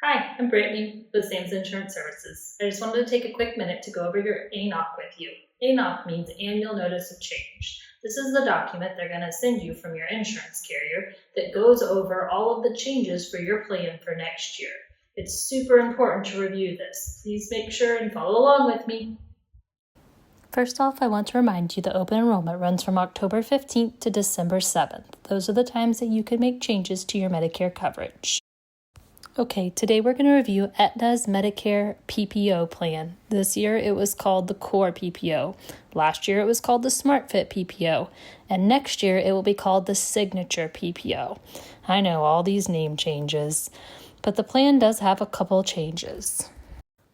Hi, I'm Brittany with Sam's Insurance Services. I just wanted to take a quick minute to go over your ANOC with you. ANOC means Annual Notice of Change. This is the document they're going to send you from your insurance carrier that goes over all of the changes for your plan for next year. It's super important to review this. Please make sure and follow along with me. First off, I want to remind you that open enrollment runs from October 15th to December 7th. Those are the times that you can make changes to your Medicare coverage. Okay, today we're going to review Aetna's Medicare PPO plan. This year it was called the Core PPO. Last year it was called the SmartFit PPO. And next year it will be called the Signature PPO. I know, all these name changes, but the plan does have a couple changes.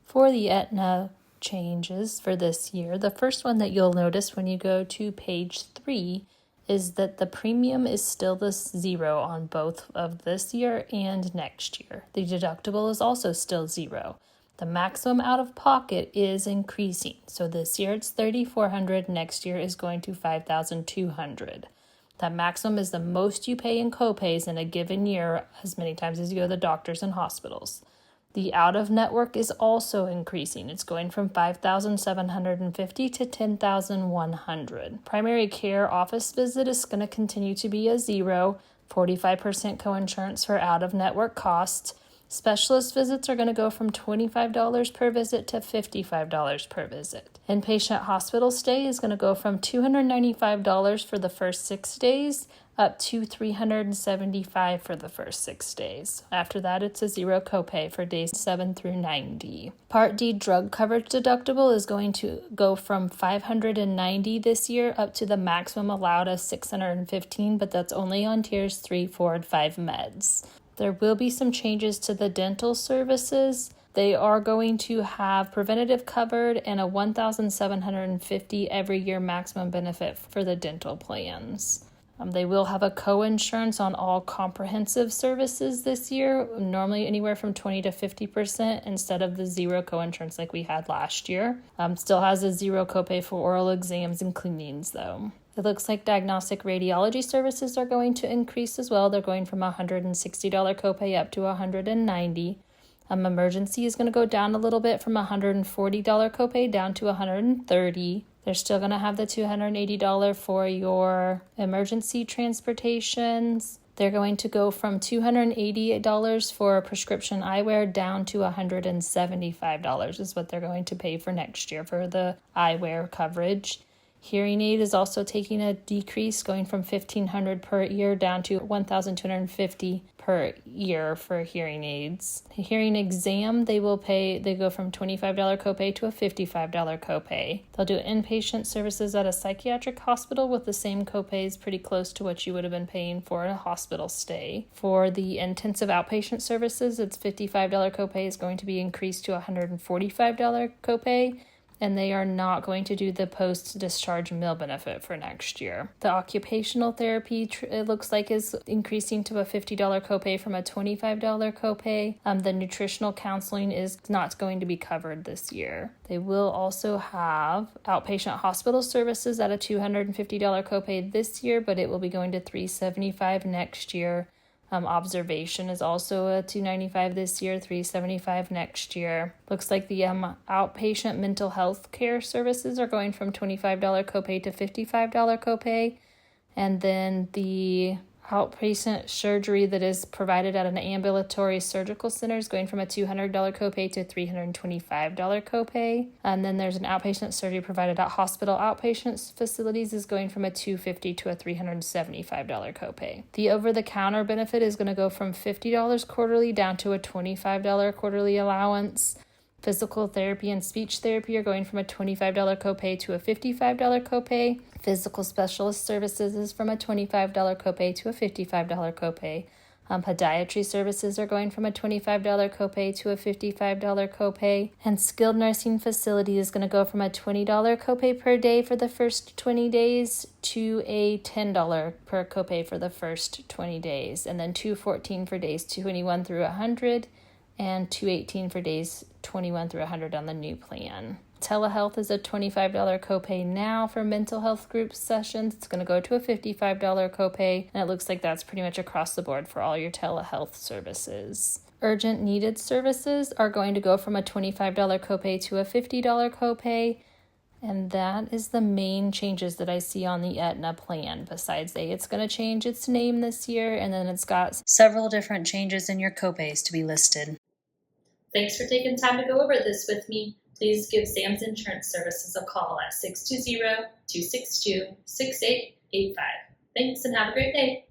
For the Aetna changes for this year, the first one that you'll notice when you go to page 3 is that the premium is still the 0 on both of this year and next year. The deductible is also still 0. The maximum out of pocket is increasing. So this year it's $3,400, next year is going to $5,200. That maximum is the most you pay in copays in a given year, as many times as you go to the doctors and hospitals. The out-of-network is also increasing. It's going from $5,750 to $10,100. Primary care office visit is going to continue to be a 0, 45% coinsurance for out-of-network costs. Specialist visits are going to go from $25 per visit to $55 per visit. Inpatient hospital stay is going to go from $295 for the first 6 days up to $375 for the first 6 days. After that, it's a 0 copay for days 7 through 90. Part D drug coverage deductible is going to go from $590 this year up to the maximum allowed of $615, but that's only on tiers 3, 4, and 5 meds. There will be some changes to the dental services. They are going to have preventative covered and a $1,750 every year maximum benefit for the dental plans. They will have a co-insurance on all comprehensive services this year, normally anywhere from 20 to 50% instead of the 0 co-insurance like we had last year. Still has a 0 copay for oral exams and cleanings though. It looks like diagnostic radiology services are going to increase as well. They're going from $160 copay up to $190. Emergency is going to go down a little bit from $140 copay down to $130. They're still going to have the $280 for your emergency transportations. They're going to go from $288 for prescription eyewear down to $175 is what they're going to pay for next year for the eyewear coverage. Hearing aid is also taking a decrease, going from $1,500 per year down to $1,250 per year for hearing aids. The hearing exam, they go from $25 copay to a $55 copay. They'll do inpatient services at a psychiatric hospital with the same copays, pretty close to what you would have been paying for a hospital stay. For the intensive outpatient services, its $55 copay is going to be increased to a $145 copay. And they are not going to do the post-discharge meal benefit for next year. The occupational therapy, it looks like, is increasing to a $50 copay from a $25 copay. The nutritional counseling is not going to be covered this year. They will also have outpatient hospital services at a $250 copay this year, but it will be going to $375 next year. Observation is also a $295 this year, $375 next year. Looks like the outpatient mental health care services are going from $25 copay to $55 copay. And then the outpatient surgery that is provided at an ambulatory surgical center is going from a $200 copay to $325 copay. And then there's an outpatient surgery provided at hospital outpatient facilities is going from a $250 to a $375 copay. The over-the-counter benefit is going to go from $50 quarterly down to a $25 quarterly allowance. Physical therapy and speech therapy are going from a $25 copay to a $55 copay. Physical specialist services is from a $25 copay to a $55 copay. Podiatry services are going from a $25 copay to a $55 copay. And skilled nursing facility is going to go from a $20 copay per day for the first 20 days to a $10 per copay for the first 20 days. And then $214 for days 21 through 100. And $218 for days 21 through 100 on the new plan. Telehealth is a $25 copay now for mental health group sessions. It's going to go to a $55 copay, and it looks like that's pretty much across the board for all your telehealth services. Urgent needed services are going to go from a $25 copay to a $50 copay. And that is the main changes that I see on the Aetna plan. Besides, it's going to change its name this year, and then it's got several different changes in your copays to be listed. Thanks for taking time to go over this with me. Please give Sam's Insurance Services a call at 620-262-6885. Thanks and have a great day.